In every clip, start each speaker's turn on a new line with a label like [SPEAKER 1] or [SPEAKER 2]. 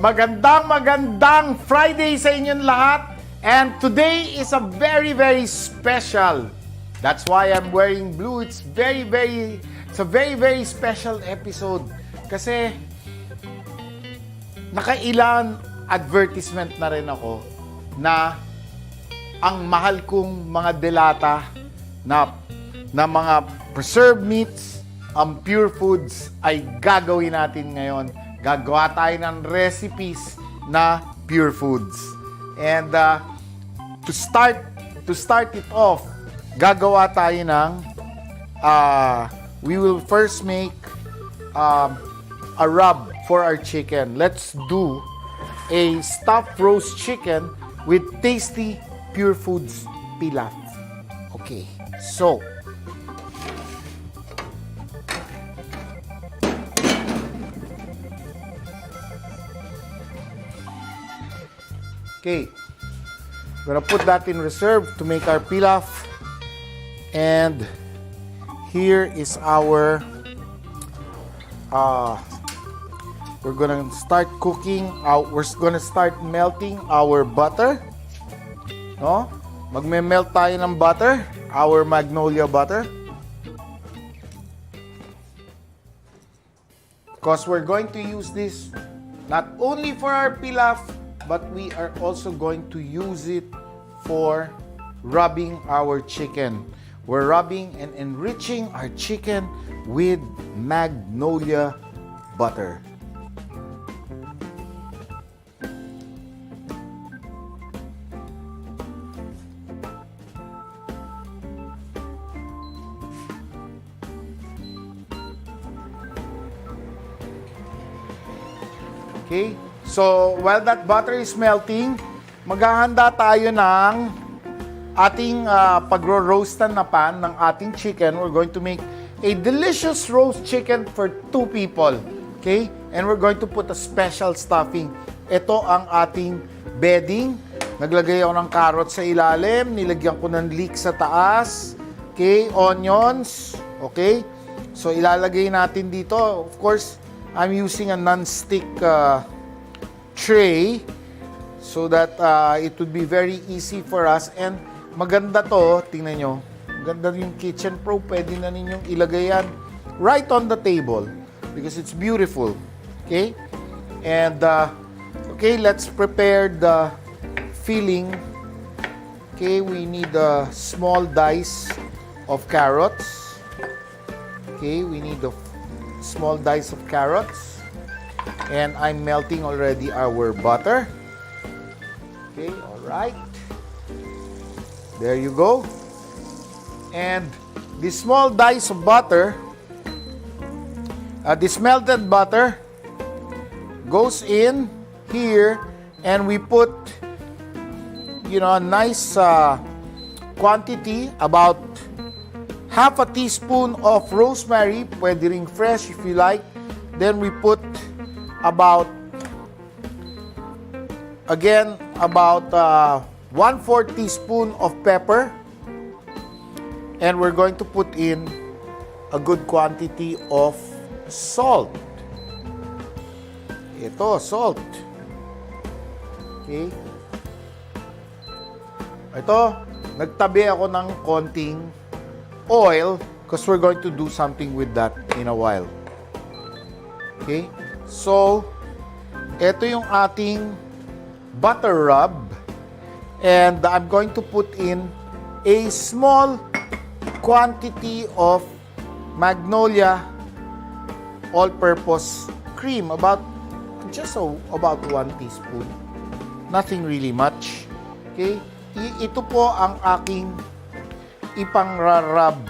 [SPEAKER 1] Magandang Friday sa inyong lahat. And today is a very special. That's why I'm wearing blue. It's a very special episode. Kasi nakailan advertisement na rin ako na ang mahal kong mga delata na mga preserved meats, ang Purefoods ay gagawin natin ngayon. Gagawa tayo ng recipes na Purefoods. And to start it off, gagawa tayo ng we will first make a rub for our chicken. Let's do a stuffed roast chicken with tasty Purefoods pilaf. Okay, so okay, we're gonna put that in reserve to make our pilaf. And here is our we're gonna start cooking. We're gonna start melting our butter. No? Magme-melt tayo ng butter, our magnolia butter. Because we're going to use this not only for our pilaf, but we are also going to use it for rubbing our chicken. We're rubbing and enriching our chicken with magnolia butter. Okay? So, while that butter is melting, maghahanda tayo ng ating pagro-roastan na pan ng ating chicken. We're going to make a delicious roast chicken for 2 people. Okay? And we're going to put a special stuffing. Ito ang ating bedding. Naglagay ako ng carrot sa ilalim. Nilagyan ko ng leek sa taas. Okay? Onions. Okay? So, ilalagay natin dito. Of course, I'm using a non-stick tray so that it would be very easy for us. And maganda to, tingnan nyo. Maganda yung Kitchen Pro. Pwede na ninyong ilagay yan right on the table because it's beautiful. Okay? And, okay, let's prepare the filling. Okay, we need a small dice of carrots. Okay, we need a small dice of carrots. And I'm melting already our butter. Okay, all right. There you go. And this small dice of butter, this melted butter goes in here, and we put, a nice quantity, about half a teaspoon of rosemary, pwede ring fresh if you like. Then we put about 1/4 teaspoon of pepper. And we're going to put in a good quantity of salt. Ito, salt. Okay. Ito, nagtabi ako ng konting oil because we're going to do something with that in a while. Okay? So, ito yung ating butter rub. And I'm going to put in a small quantity of magnolia all-purpose cream. About 1 teaspoon. Nothing really much. Okay? Ito po ang aking ipang-rub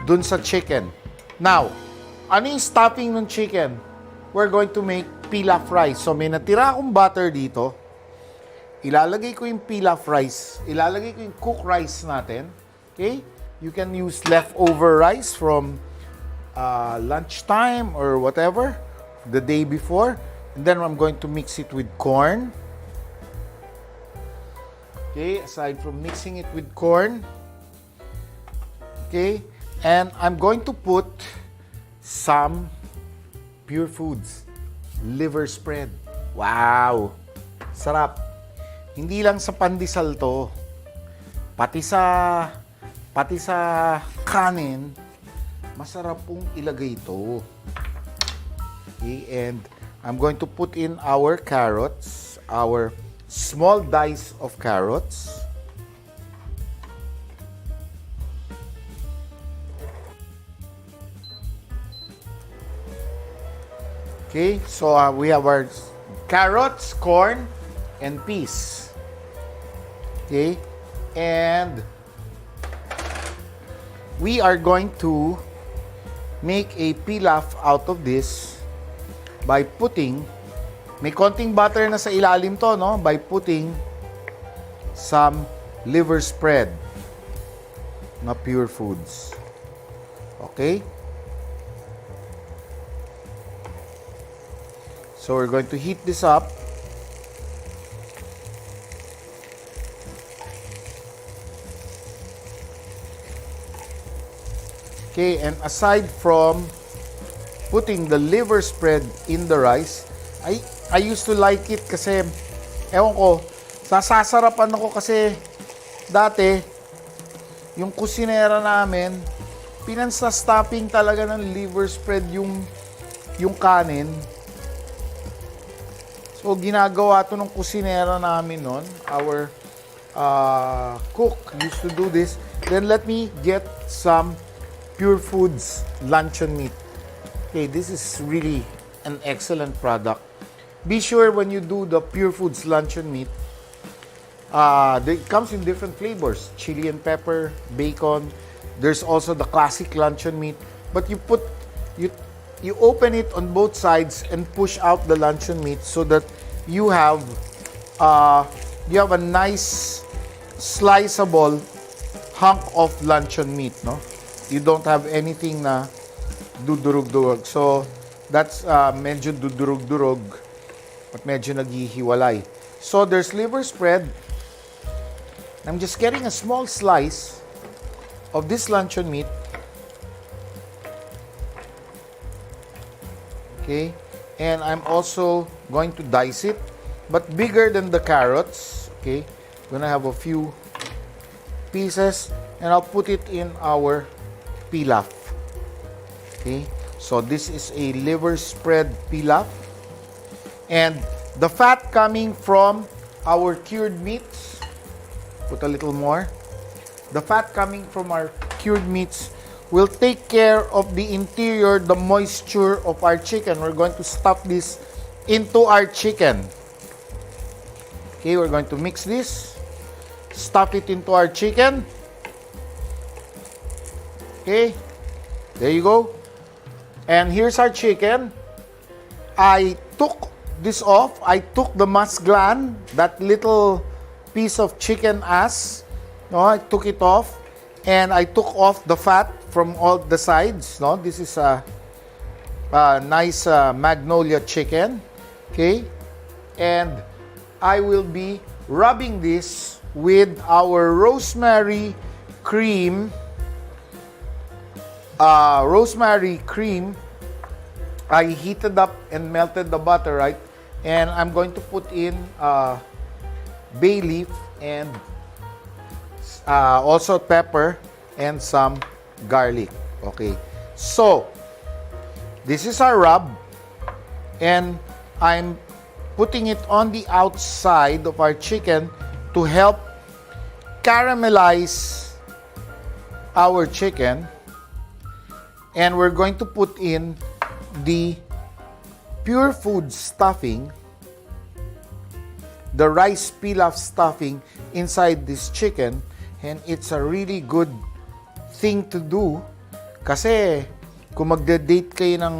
[SPEAKER 1] dun sa chicken. Now, ano yung stuffing ng chicken? We're going to make pilaf rice. So, may natira akong butter dito. Ilalagay ko yung pilaf rice. Ilalagay ko yung cooked rice natin. Okay? You can use leftover rice from lunchtime or whatever, the day before. And then I'm going to mix it with corn. Okay? Aside from mixing it with corn. Okay? And I'm going to put some Purefoods liver spread. Wow! Sarap. Hindi lang sa pandesal to. Pati sa kanin, masarap pong ilagay ito. Okay, and I'm going to put in our carrots, our small dice of carrots. Okay, so we have our carrots, corn, and peas. Okay, and we are going to make a pilaf out of this by putting, may konting butter na sa ilalim to, no? By putting some liver spread na Purefoods. Okay? So we're going to heat this up. Okay, and aside from putting the liver spread in the rice, I used to like it kasi, ewan ko, sasarapan ako kasi dati, yung kusinera namin, pinansa-stuffing talaga ng liver spread yung kanin. So, ginagawa to ng kusinera namin noon. Our cook used to do this. Then, let me get some Purefoods luncheon meat. Okay, this is really an excellent product. Be sure when you do the Purefoods luncheon meat, it comes in different flavors. Chili and pepper, bacon. There's also the classic luncheon meat. But you open it on both sides and push out the luncheon meat so that you have a nice sliceable hunk of luncheon meat, no? You don't have anything na dudurog-durog. So that's medyo dudurog-durog at medyo naghihiwalay. So there's liver spread. I'm just getting a small slice of this luncheon meat. Okay, and I'm also going to dice it, but bigger than the carrots. Okay, gonna have a few pieces, and I'll put it in our pilaf. Okay, so this is a liver spread pilaf, and the fat coming from our cured meats. Put a little more. The fat coming from our cured meats will take care of the interior, the moisture of our chicken. We're going to stuff this into our chicken. Okay, we're going to mix this, stuff it into our chicken. Okay, there you go. And here's our chicken. I took this off. I took the mas gland, that little piece of chicken ass. No, I took it off. And I took off the fat from all the sides. No, this is a nice magnolia chicken. Okay, and I will be rubbing this with our rosemary cream. Rosemary cream. I heated up and melted the butter, right? And I'm going to put in bay leaf and also pepper and some garlic. Okay, so this is our rub, and I'm putting it on the outside of our chicken to help caramelize our chicken. And we're going to put in the Purefood stuffing, the rice pilaf stuffing inside this chicken. And it's a really good thing to do kasi kung magde-date kayo ng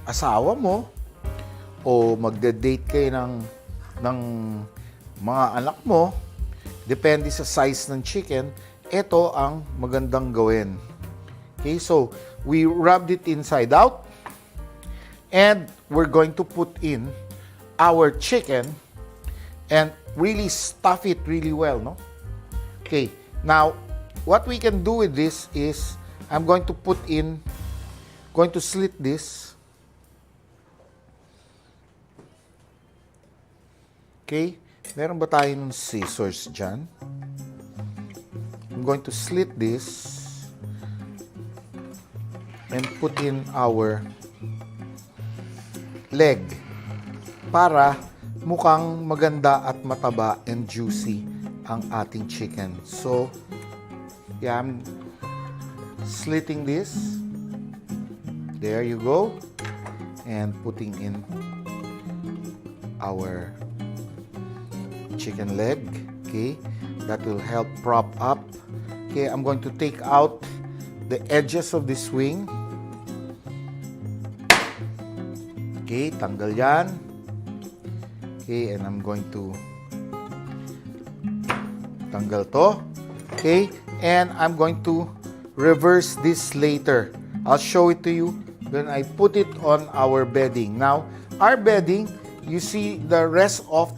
[SPEAKER 1] asawa mo o magde-date kayo ng mga anak mo, depende sa size ng chicken, ito ang magandang gawin. Okay, so we rubbed it inside out and we're going to put in our chicken and really stuff it really well, no? Okay. Now, what we can do with this is, I'm going to slit this. Okay? Meron ba tayong scissors dyan? I'm going to slit this and put in our leg para mukhang maganda at mataba and juicy ang ating chicken. So, yeah, I'm slitting this. There you go. And putting in our chicken leg. Okay, that will help prop up. Okay, I'm going to take out the edges of this wing. Okay, tanggal yan. Okay, and I'm going to tanggal to. Okay, and I'm going to reverse this later. I'll show it to you when I put it on our bedding. Now, our bedding, you see the rest of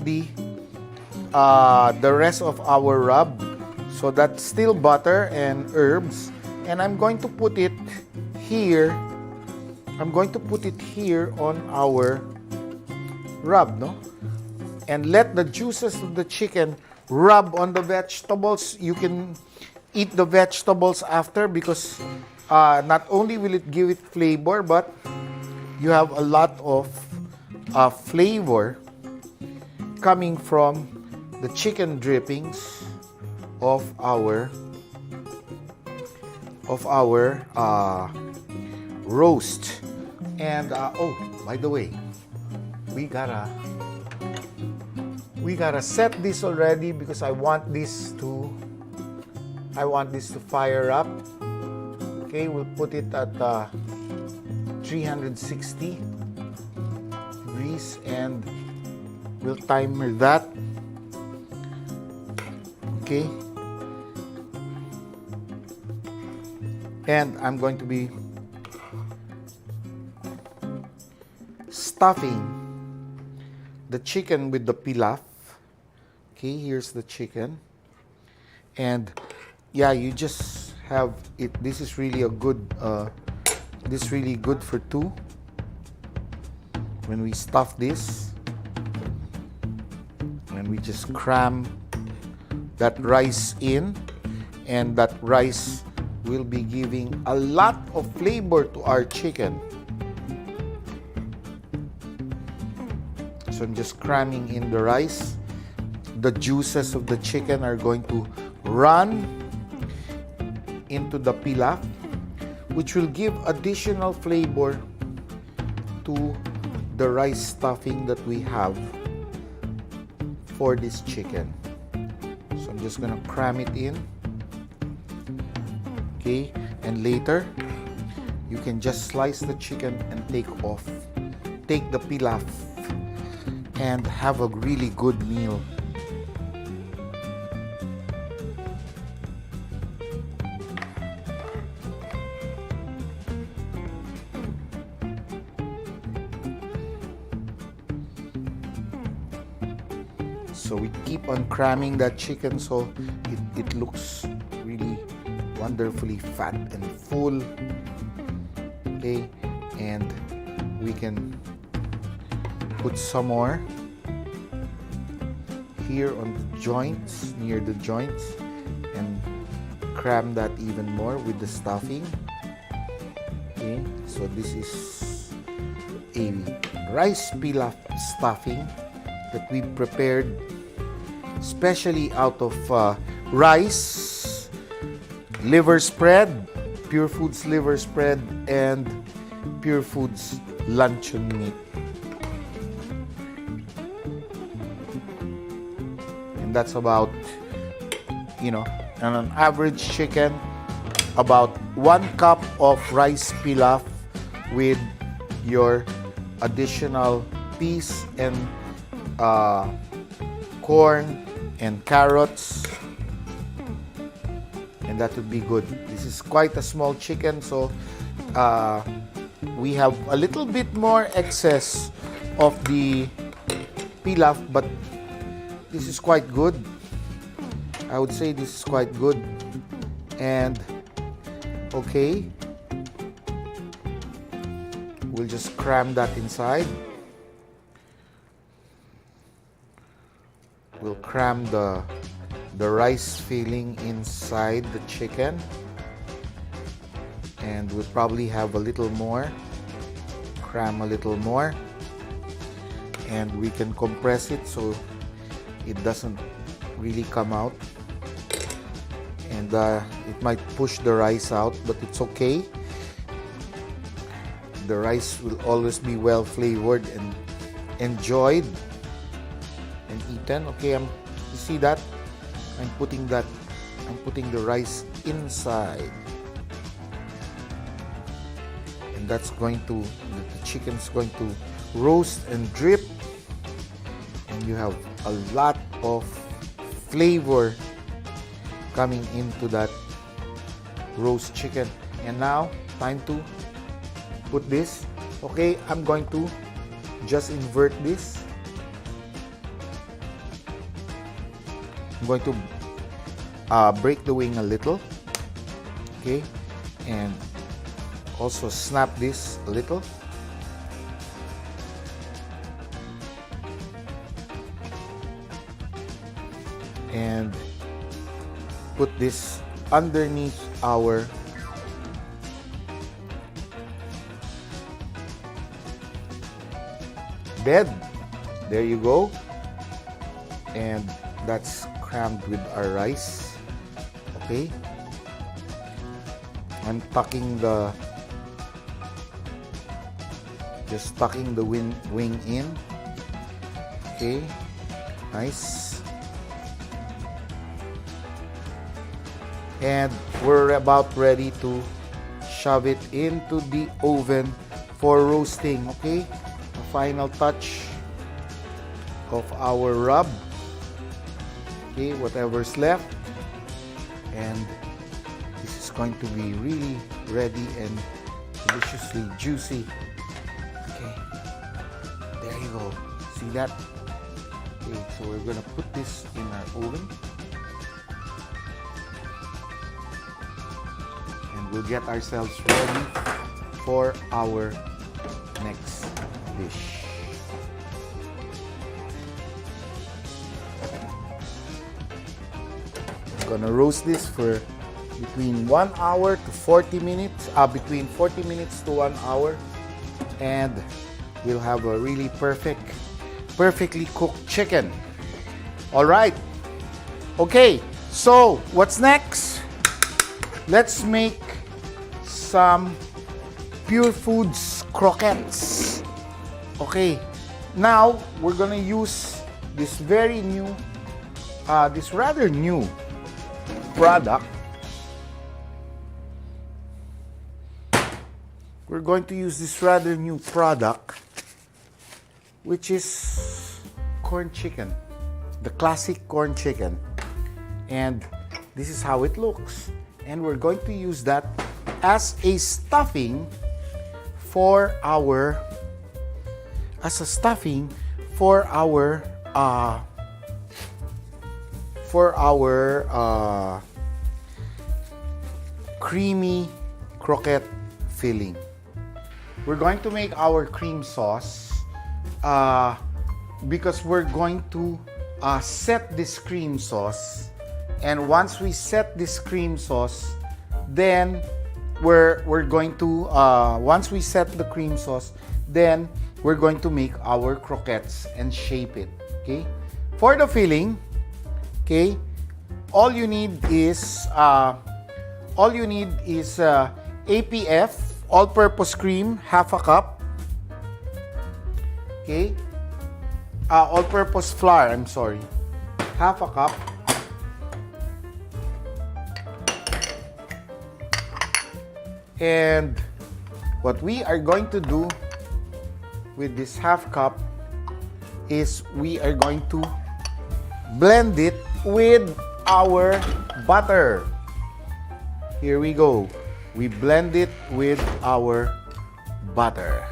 [SPEAKER 1] our rub. So that's still butter and herbs. And I'm going to put it here. I'm going to put it here on our rub, no? And let the juices of the chicken rub on the vegetables. You can eat the vegetables after because not only will it give it flavor, but you have a lot of flavor coming from the chicken drippings of our roast. And oh, by the way, we gotta set this already because I want this to fire up. Okay, we'll put it at 360 degrees and we'll timer that. Okay, and I'm going to be stuffing the chicken with the pilaf. Okay, here's the chicken. And yeah, you just have it. This is really a good, this really good for two. When we stuff this, and we just cram that rice in, and that rice will be giving a lot of flavor to our chicken. So I'm just cramming in the rice. The juices of the chicken are going to run into the pilaf, which will give additional flavor to the rice stuffing that we have for this chicken. So I'm just gonna cram it in. Okay, and later you can just slice the chicken and take the pilaf and have a really good meal. So we keep on cramming that chicken so it looks really wonderfully fat and full. Okay, and we can put some more here on the joints, near the joints, and cram that even more with the stuffing. Okay, so this is a rice pilaf stuffing that we prepared especially out of rice, liver spread, Purefood's liver spread, and Purefood's luncheon meat. And that's about, on an average chicken, about 1 cup of rice pilaf with your additional peas and corn and carrots, and that would be good. This is quite a small chicken, so we have a little bit more excess of the pilaf, but this is quite good. I would say this is quite good. And okay, we'll just cram that inside. We'll cram the rice filling inside the chicken. And we'll probably have a little more. Cram a little more. And we can compress it so it doesn't really come out. And it might push the rice out, but it's okay. The rice will always be well flavored and enjoyed and eaten. Okay, you see that? I'm putting the rice inside. And the chicken's going to roast and drip. And you have a lot of flavor coming into that roast chicken. And now, time to put this. Okay, I'm going to just invert this. I'm going to break the wing a little. Okay, and also snap this a little. And put this underneath our bed. There you go. And that's crammed with our rice. Okay. I'm just tucking the wing in. Okay. Nice. And we're about ready to shove it into the oven for roasting. Okay. The final touch of our rub. Okay, whatever's left. And this is going to be really ready and deliciously juicy. Okay. There you go. See that? Okay, so we're gonna put this in our oven. We'll get ourselves ready for our next dish. I'm gonna roast this for between 1 hour to 40 minutes, between 40 minutes to 1 hour, and we'll have a really perfectly cooked chicken. All right. Okay, so what's next? Let's make some Purefood croquettes. Okay, now we're gonna use this rather new product. We're going to use this rather new product, which is corn chicken, the classic corn chicken. And this is how it looks. And we're going to use that as a stuffing for our creamy croquette filling. We're going to make our cream sauce because we're going to set this cream sauce. And once we set this cream sauce, then we're going to once we set the cream sauce, then we're going to make our croquettes and shape it. Okay, for the filling, okay, all you need is APF, all-purpose cream, half a cup. Okay, all-purpose flour, I'm sorry, half a cup. And what we are going to do with this half cup is we are going to blend it with our butter. Here we go. We blend it with our butter.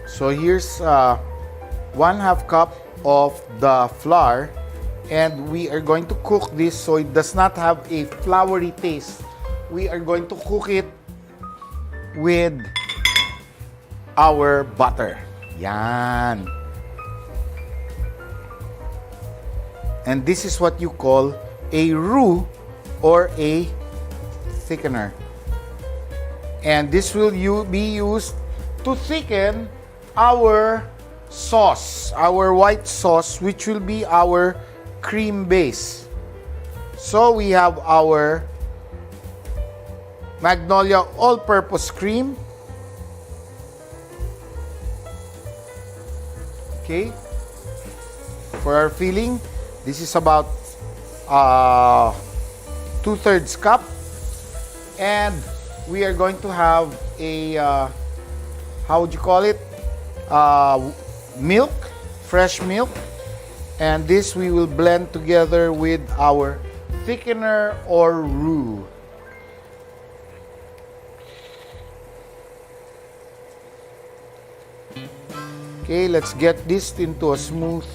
[SPEAKER 1] So here's 1/2 cup of the flour. And we are going to cook this so it does not have a floury taste. We are going to cook it with our butter. Yan. And this is what you call a roux or a thickener. And this will be used to thicken our sauce, our white sauce, which will be our cream base. So we have our Magnolia all-purpose cream. Okay. For our filling, this is about 2/3 cup. And we are going to have a, how would you call it? Milk, fresh milk. And this we will blend together with our thickener or roux. Okay, let's get this into a smooth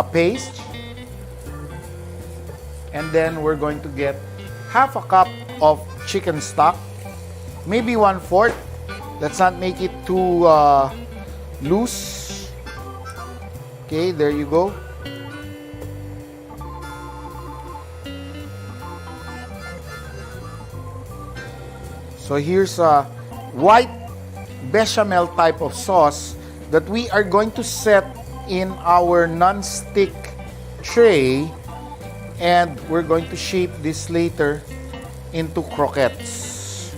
[SPEAKER 1] paste. And then we're going to get half a cup of chicken stock, maybe 1/4. Let's not make it too loose. Okay, there you go. So here's a white bechamel type of sauce that we are going to set in our non-stick tray, and we're going to shape this later into croquettes.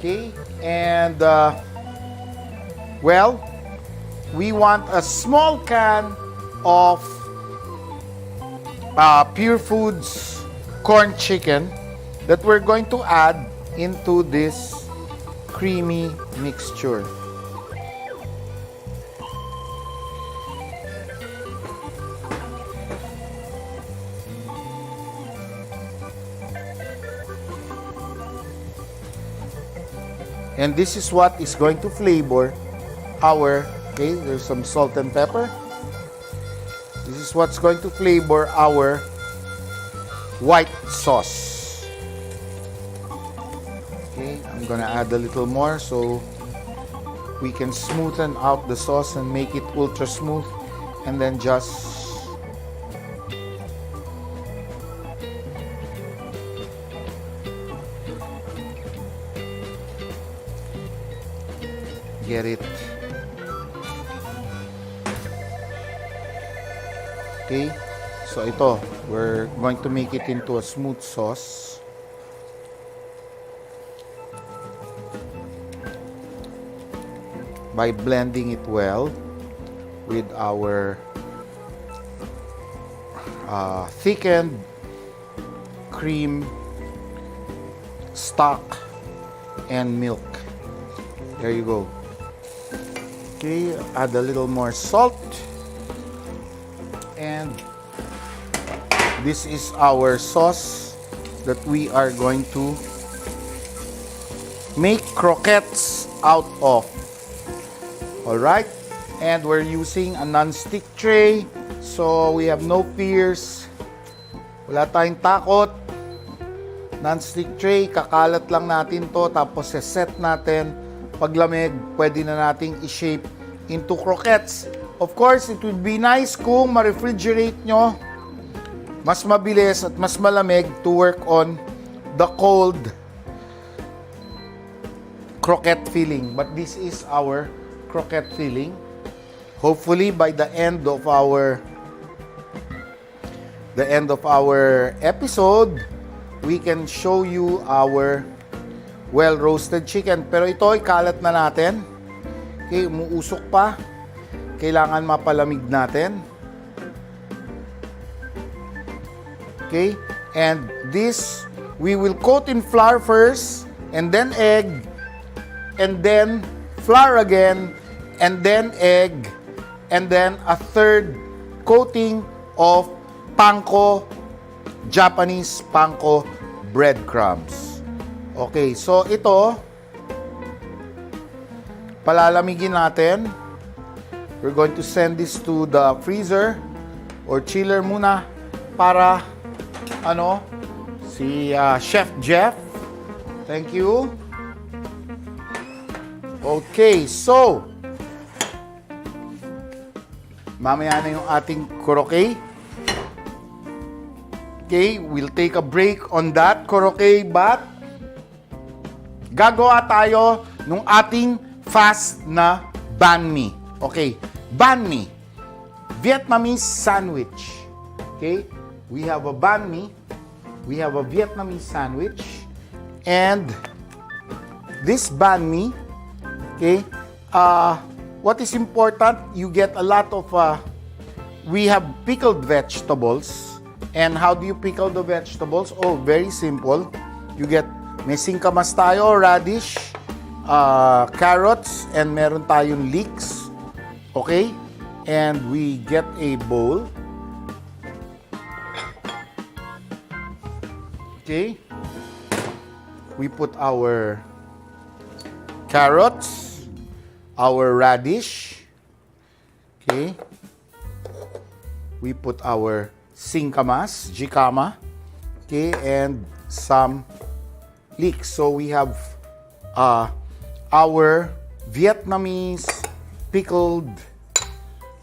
[SPEAKER 1] Okay, and well, we want a small can of Purefood's corn chicken that we're going to add into this creamy mixture. And this is what is going to flavor our, okay, there's some salt and pepper. This is what's going to flavor our white sauce. Okay, I'm gonna add a little more so we can smoothen out the sauce and make it ultra smooth, and then just get it. Okay, so ito, we're going to make it into a smooth sauce. By blending it well with our thickened cream, stock, and milk. There you go. Okay, add a little more salt. And this is our sauce that we are going to make croquettes out of. Alright, and we're using a non-stick tray, so we have no fears. Wala tayong takot. Non-stick tray, kakalat lang natin to, tapos set natin. Paglamig, pwede na nating i-shape into croquettes. Of course, it would be nice kung ma-refrigerate nyo. Mas mabilis at mas malamig to work on the cold croquette filling. But this is our croquette filling. Hopefully by the end of our episode, we can show you our well-roasted chicken. Pero ito, ikalat na natin. Okay, umuusok pa. Kailangan mapalamig natin. Okay, and this we will coat in flour first, and then egg, and then flour again, and then egg, and then a third coating of panko, Japanese panko breadcrumbs. Okay, so ito, palalamigin natin. We're going to send this to the freezer or chiller muna para, si Chef Jeff. Thank you. Okay, so, mamaya na yung ating koroke. Okay, we'll take a break on that koroke, but gagawa tayo ng ating fast na banh mi. Okay, banh mi, Vietnamese sandwich. Okay, we have a banh mi, we have a Vietnamese sandwich, and this banh mi, okay, what is important, you get a lot of, we have pickled vegetables. And how do you pickle the vegetables? Oh, very simple. You get, may singkamas tayo, radish, carrots, and meron tayong leeks. Okay? And we get a bowl. Okay? We put our carrots, our radish. Okay? We put our singkamas, jicama, okay, and some leeks. So we have our Vietnamese pickled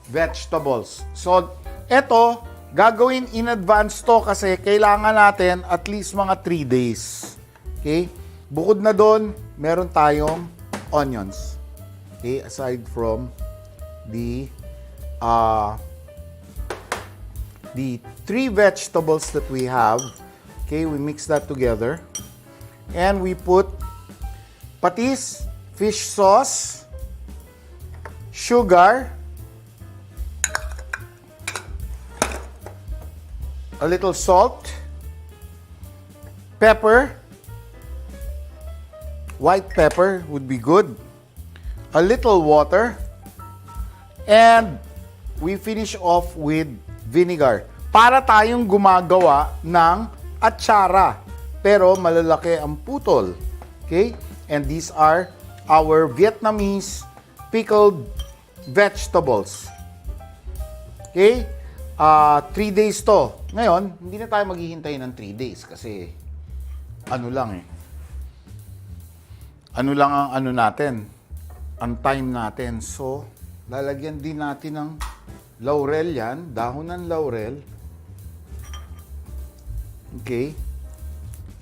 [SPEAKER 1] vegetables. So eto, gagawin in advance to kasi kailangan natin at least mga 3 days. Okay? Bukod na doon, meron tayong onions. Okay, aside from the 3 vegetables that we have. Okay, we mix that together. And we put patis, fish sauce, sugar, a little salt, pepper, white pepper would be good, a little water, and we finish off with vinegar. Para tayong gumagawa ng atsara, pero malalaki ang putol. Okay? And these are our Vietnamese pickled vegetables. Okay? 3 days to. Ngayon, hindi na tayo maghihintay ng 3 days kasi ano lang ang natin, ang time natin. So, lalagyan din natin ng laurel yan, dahon ng laurel. Okay?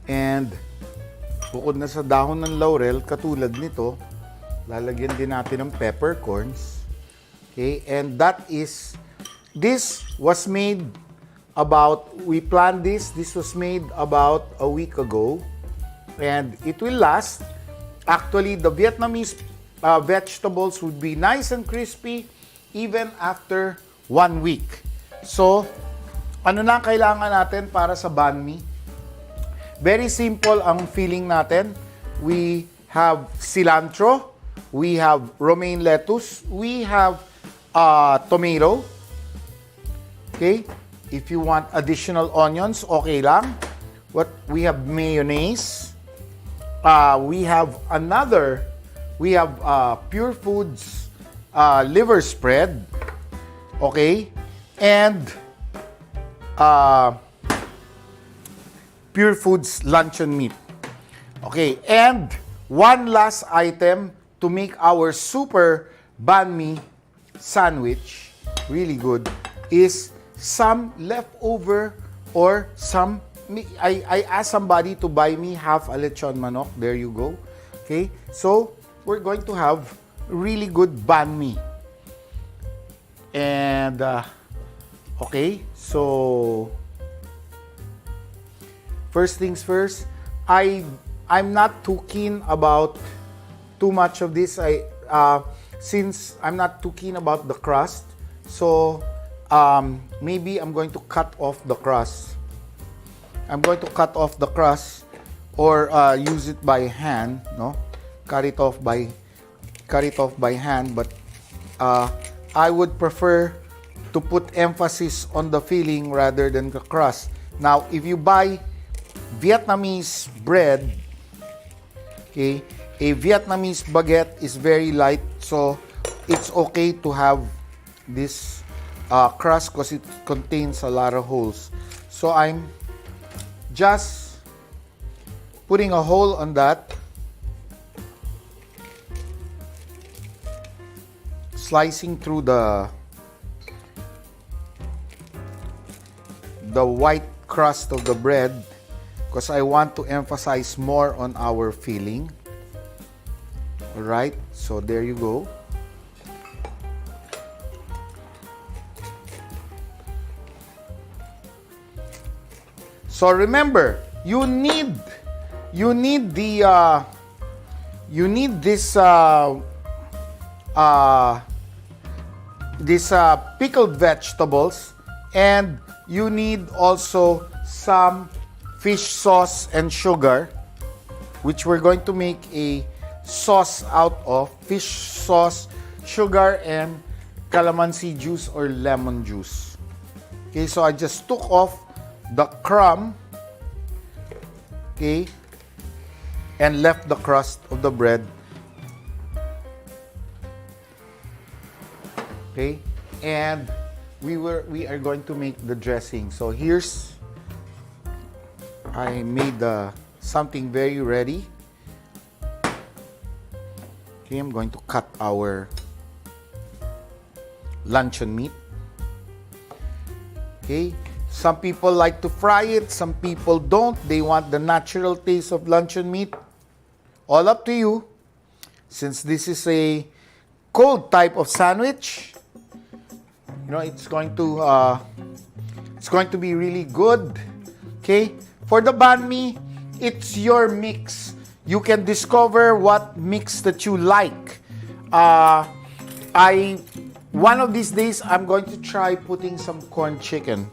[SPEAKER 1] And bukod na sa dahon ng laurel, katulad nito, lalagyan din natin ng peppercorns. Okay? And this was made we planned this was made about a week ago. And it will last. Actually, the Vietnamese vegetables would be nice and crispy even after 1 week. So, ano na kailangan natin para sa banh mi? Very simple ang filling natin. We have cilantro, we have romaine lettuce, we have tomato. Okay? If you want additional onions, okay lang. We have mayonnaise. We have Purefood's liverspread. Okay? And Purefood's Luncheon meat. Okay, and one last item to make our super banh mi sandwich really good is some leftover or some, I asked somebody to buy me half a lechon manok. There you go. Okay, so we're going to have really good banh mi. And okay, so first things first, I'm not too keen about too much of this. Since I'm not too keen about the crust, so maybe I'm going to cut off the crust. I'm going to cut off the crust or use it by hand, no? Cut it off by hand, but I would prefer to put emphasis on the filling rather than the crust. Now, if you buy Vietnamese bread, okay, a Vietnamese baguette is very light, so it's okay to have this crust because it contains a lot of holes. So I'm just putting a hole on that. Slicing through the white crust of the bread because I want to emphasize more on our filling. All right, so there you go. So remember, you need this pickled vegetables, and you need also some fish sauce and sugar, which we're going to make a sauce out of. Fish sauce, sugar, and calamansi juice or lemon juice. Okay, so I just took off the crumb, okay, and left the crust of the bread. Okay, and we are going to make the dressing. So here's, I made something very ready. Okay, I'm going to cut our luncheon meat. Okay, some people like to fry it, some people don't. They want the natural taste of luncheon meat. All up to you. Since this is a cold type of sandwich, you know, it's going to be really good. Okay, for the banh mi, it's your mix. You can discover what mix that you like. One of these days I'm going to try putting some corn chicken,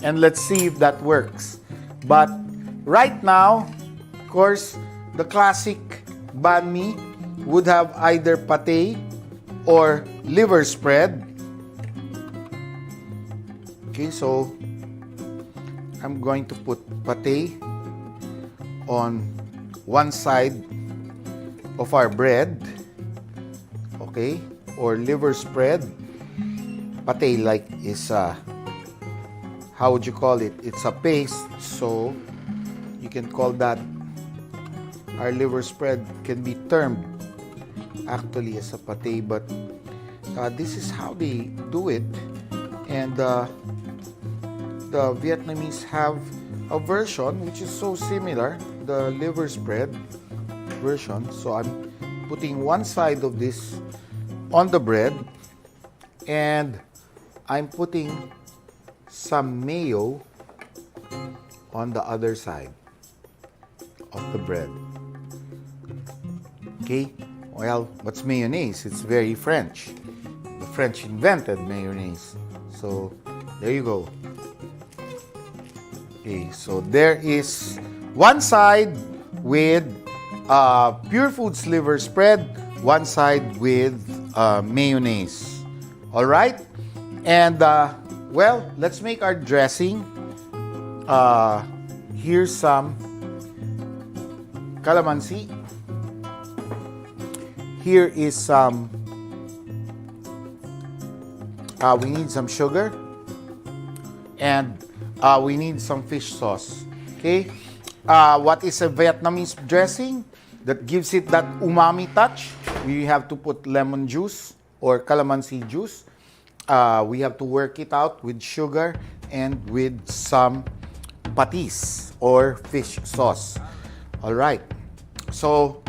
[SPEAKER 1] and let's see if that works. But right now, of course, the classic banh mi would have either pate or liver spread. Okay, so I'm going to put pate on one side of our bread, okay, or liver spread. Pate like is how would you call it? It's a paste, so you can call that, our liver spread can be termed actually as a pate, but this is how they do it. And the Vietnamese have a version which is so similar, the liver spread version. So I'm putting one side of this on the bread, and I'm putting some mayo on the other side of the bread. Okay, well, what's mayonnaise? It's very French. The French invented mayonnaise. So there you go. Okay, so there is one side with Purefood's liver spread, one side with mayonnaise. All right, and well, let's make our dressing. Here's some calamansi. Here is some. We need some sugar, and we need some fish sauce. Okay, what is a Vietnamese dressing that gives it that umami touch? We have to put lemon juice or calamansi juice. We have to work it out with sugar and with some patis or fish sauce. All right, so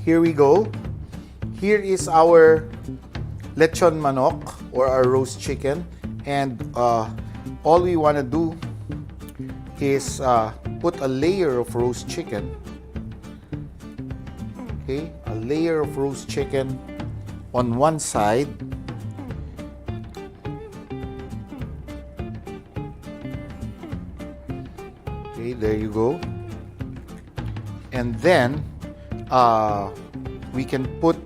[SPEAKER 1] here we go. Here is our lechon manok or our roast chicken, and all we want to do is put a layer of roast chicken. Okay, a layer of roast chicken on one side. Okay, there you go. And then we can put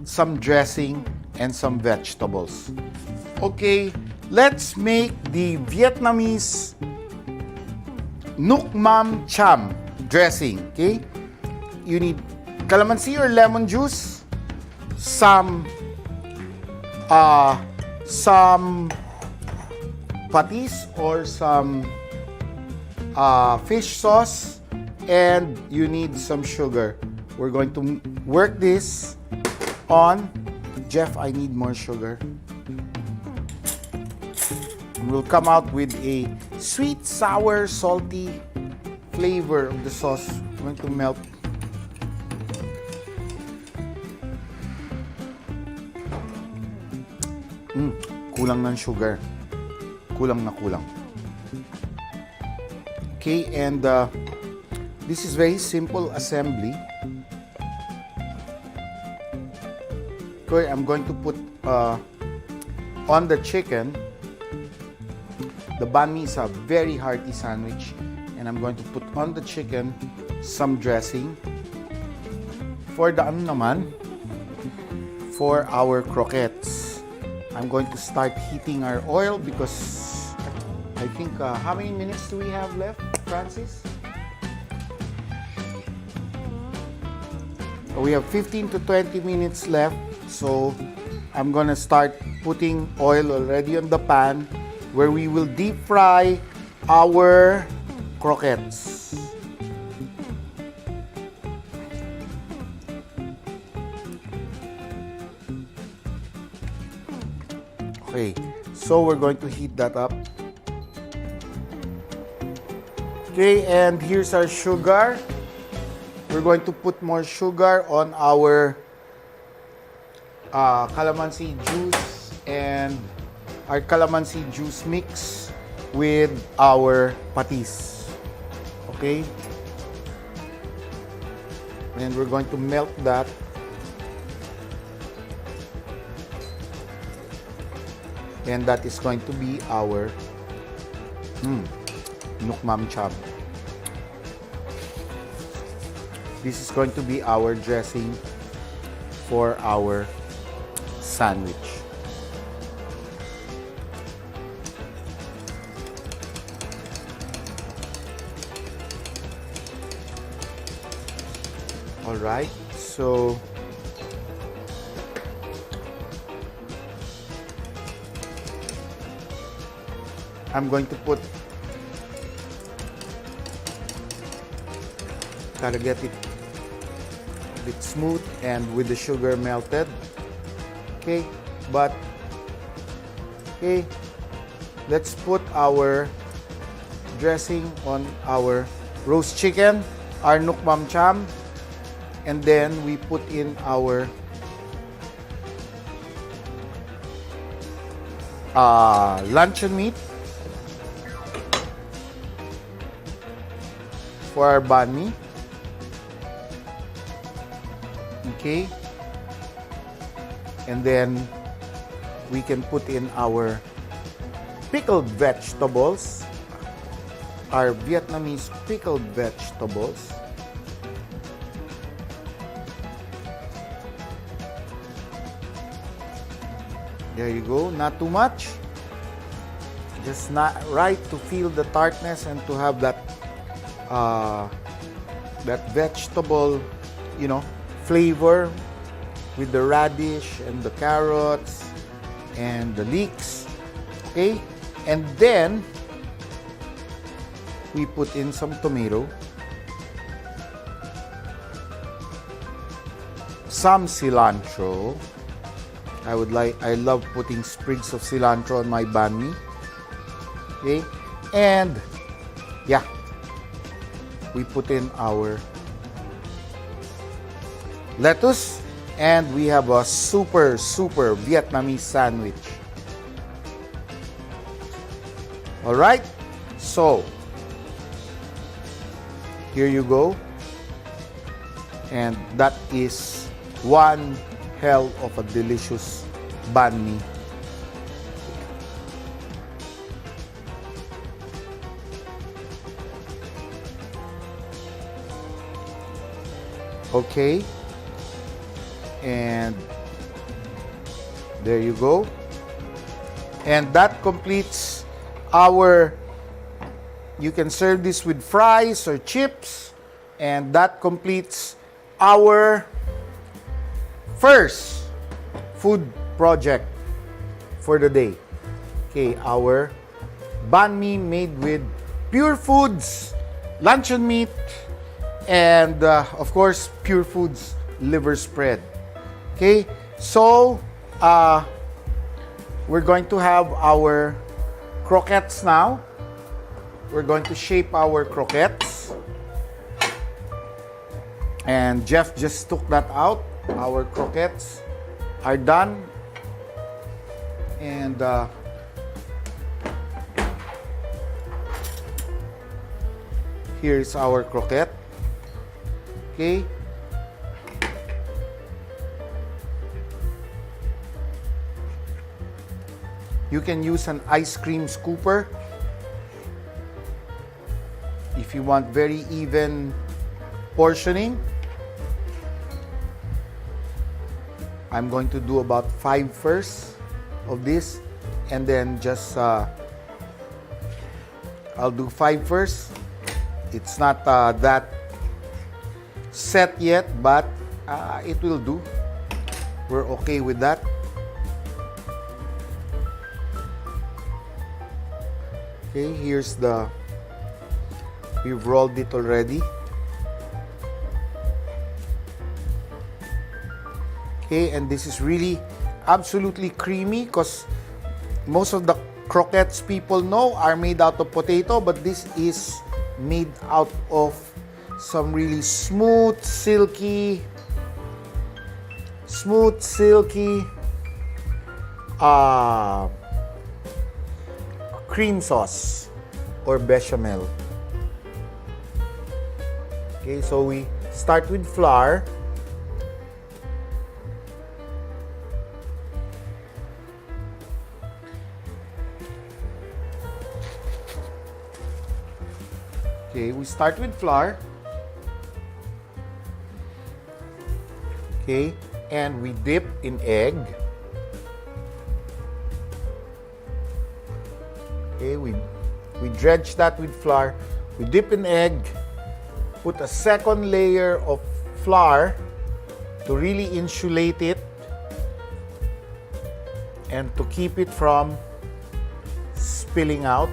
[SPEAKER 1] some dressing and some vegetables. Okay, let's make the Vietnamese Nuoc Mam Cham dressing. Okay, you need calamansi or lemon juice, some patis or some fish sauce, and you need some sugar. We're going to work this on. Jeff, I need more sugar. We'll come out with a sweet, sour, salty flavor of the sauce. I'm going to melt. Kulang ng sugar. Kulang na kulang. Okay, and this is very simple assembly. Okay, I'm going to put on the chicken. The banh mi is a very hearty sandwich, and I'm going to put on the chicken some dressing. For the for our croquettes, I'm going to start heating our oil because I think, how many minutes do we have left, Francis? We have 15 to 20 minutes left, so I'm gonna start putting oil already on the pan where we will deep fry our croquettes. Okay, so we're going to heat that up. Okay, and here's our sugar. We're going to put more sugar on our calamansi juice and our calamansi juice mix with our patis. Okay? And we're going to melt that. And that is going to be our nukmam chab. This is going to be our dressing for our sandwich. All right, so I'm going to put, gotta get it a bit smooth and with the sugar melted. Okay, but okay, let's put our dressing on our roast chicken, our nukmam cham, and then we put in our luncheon meat for our banh mi. Okay, and then we can put in our pickled vegetables, our Vietnamese pickled vegetables. There you go, not too much, just not right to feel the tartness and to have that that vegetable, you know, flavor with the radish and the carrots and the leeks. Okay, and then we put in some tomato, some cilantro. I love putting sprigs of cilantro on my banh mi. Okay, and yeah, we put in our lettuce, and we have a super Vietnamese sandwich. All right, so here you go, and that is one hell of a delicious banh mi. Okay, and there you go, and that completes our, you can serve this with fries or chips, and that completes our first food project for the day. Okay, our banh mi made with Purefood's luncheon meat and of course Purefood's liver spread. Okay, so we're going to have our croquettes now. We're going to shape our croquettes. And Jeff just took that out. Our croquettes are done. And here's our croquette. Okay. You can use an ice cream scooper if you want very even portioning. I'm going to do about 5 first of this, and then just I'll do 5 first. It's not that set yet, but it will do. We're okay with that. Okay, here's we've rolled it already. Okay, and this is really absolutely creamy because most of the croquettes people know are made out of potato, but this is made out of some really smooth, silky cream sauce or bechamel. Okay, so we start with flour. Okay, we start with flour. Okay, and we dip in egg. Okay, we dredge that with flour. We dip in egg. Put a second layer of flour to really insulate it and to keep it from spilling out.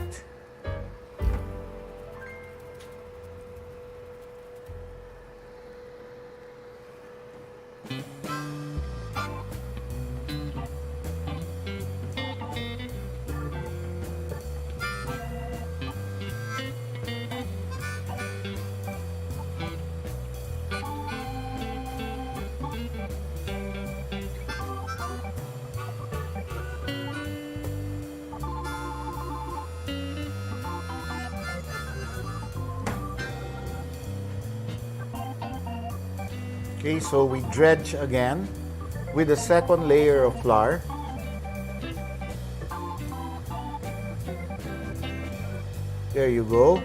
[SPEAKER 1] Okay, so we dredge again with a second layer of flour. There you go.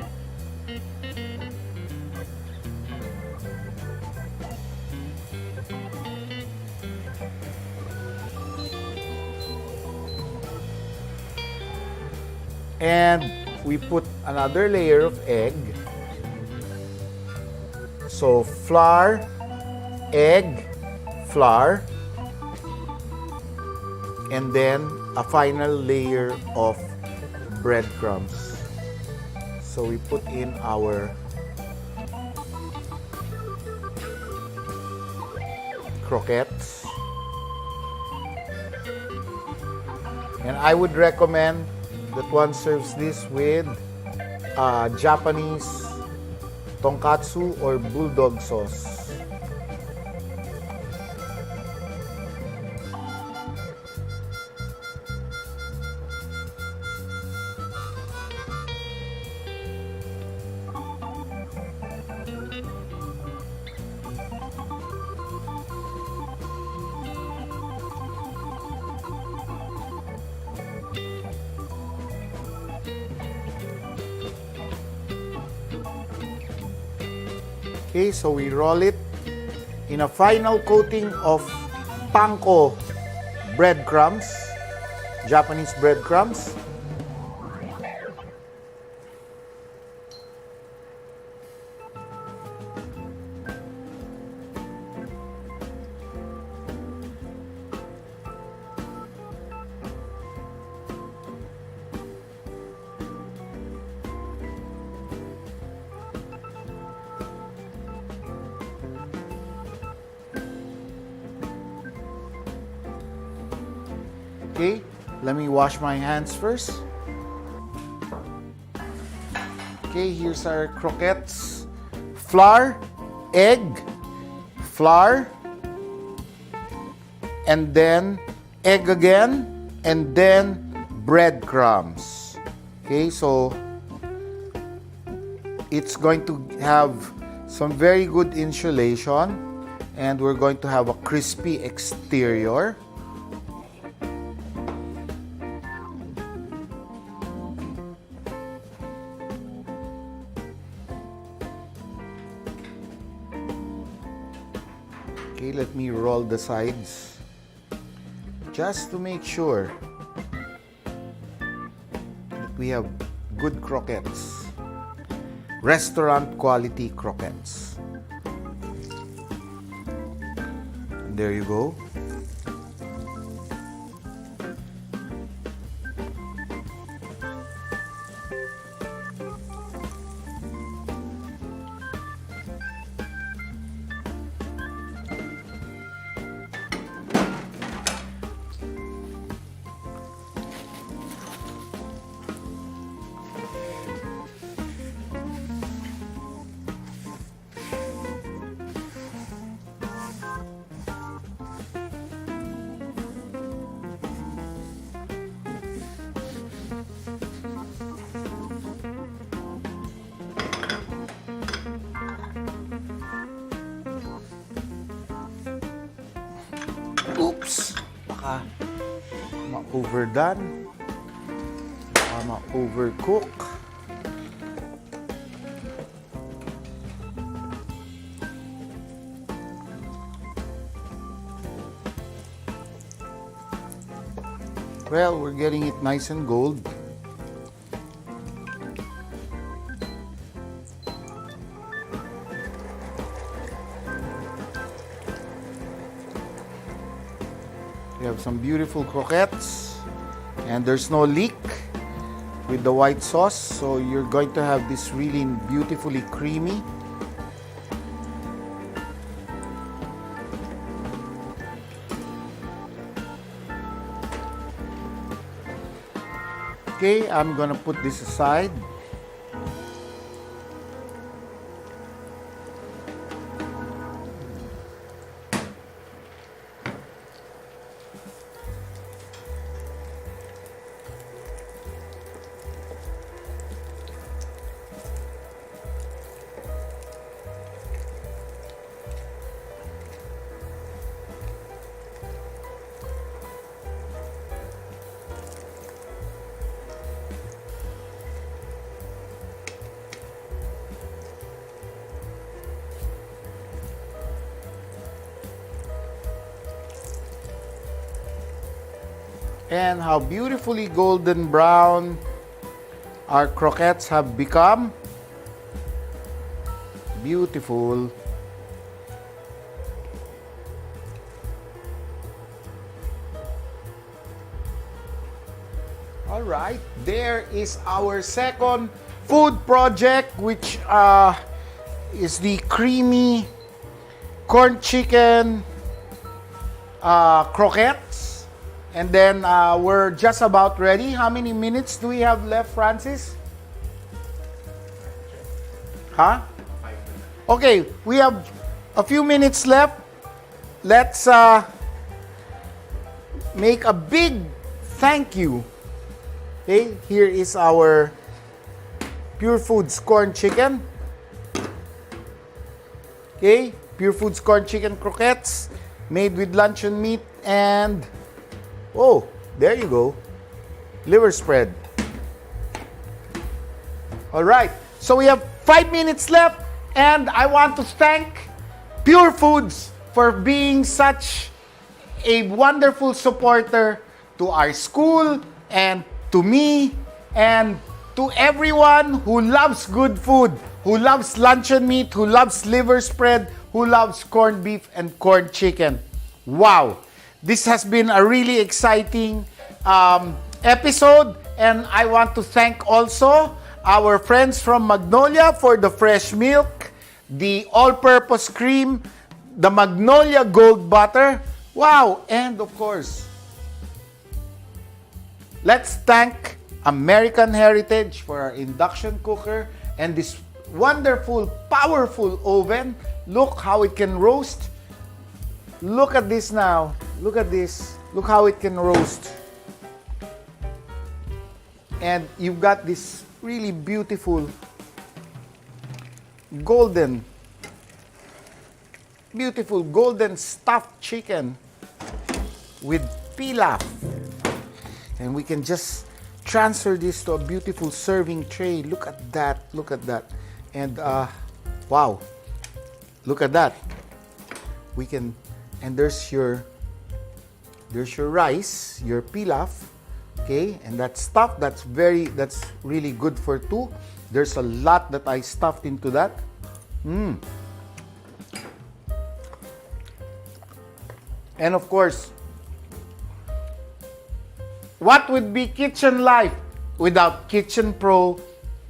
[SPEAKER 1] And we put another layer of egg. So flour, egg, flour, and then a final layer of breadcrumbs. So we put in our croquettes. And I would recommend that one serves this with Japanese tonkatsu or bulldog sauce. Okay, so we roll it in a final coating of panko breadcrumbs, Japanese breadcrumbs. Okay, let me wash my hands first. Okay, here's our croquettes. Flour, egg, flour, and then egg again, and then breadcrumbs. Okay, so it's going to have some very good insulation, and we're going to have a crispy exterior. Okay, let me roll the sides just to make sure that we have good croquettes, restaurant quality croquettes. There you go. Oops! Baka ma-overdone. Baka ma-overcook. Well, we're getting it nice and gold. We have some beautiful croquettes, and there's no leak with the white sauce, so you're going to have this really beautifully creamy. Okay, I'm gonna put this aside. And how beautifully golden brown our croquettes have become. Beautiful. All right, there is our second food project, which is the creamy corn chicken croquettes. And then we're just about ready. How many minutes do we have left, Francis? Huh? 5 minutes. Okay, we have a few minutes left. Let's make a big thank you. Okay, here is our Purefood corn chicken. Okay, Purefood corn chicken croquettes made with luncheon meat and oh, there you go. Liver spread. All right. So we have 5 minutes left, and I want to thank Pure Foods for being such a wonderful supporter to our school and to me and to everyone who loves good food, who loves luncheon meat, who loves liver spread, who loves corned beef and corned chicken. Wow. This has been a really exciting episode, and I want to thank also our friends from Magnolia for the fresh milk, the all-purpose cream, the Magnolia Gold Butter. Wow! And of course, let's thank American Heritage for our induction cooker and this wonderful, powerful oven. Look how it can roast. Look at this now. Look at this. Look how it can roast. And you've got this really beautiful golden stuffed chicken with pilaf. And we can just transfer this to a beautiful serving tray. Look at that. Look at that. And wow. Look at that. We can, and there's your rice, your pilaf. Okay, and that stuff, that's really good for two. There's a lot that I stuffed into that. And of course, what would be kitchen life without Kitchen Pro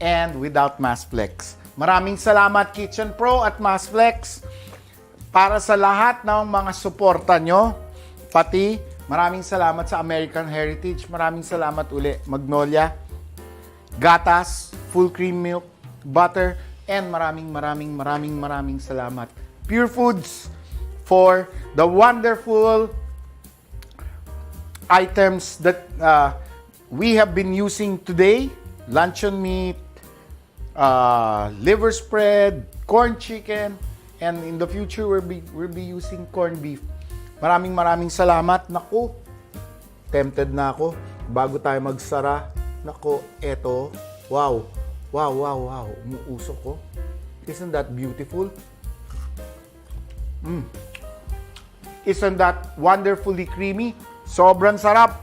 [SPEAKER 1] and without Masflex? Maraming salamat Kitchen Pro at Masflex para sa lahat ng mga suporta nyo. Pati maraming salamat sa American Heritage. Maraming salamat uli Magnolia, gatas, full cream milk, butter, and maraming salamat Purefoods for the wonderful items that we have been using today. Luncheon meat, liver spread, corn chicken, and in the future we'll be using corned beef. Maraming salamat. Naku, tempted na ako. Bago tayo magsara, naku, eto, wow, umuusok ko. Isn't that beautiful? Isn't that wonderfully creamy? Sobrang sarap.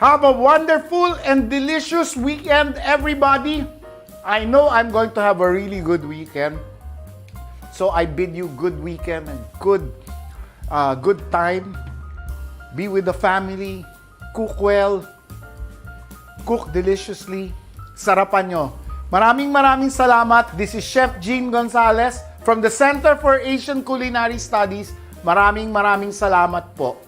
[SPEAKER 1] Have a wonderful and delicious weekend, everybody. I know I'm going to have a really good weekend. So I bid you good weekend and good time. Be with the family. Cook well. Cook deliciously. Sarapan nyo. Maraming salamat. This is Chef Gene Gonzalez from the Center for Asian Culinary Studies. Maraming salamat po.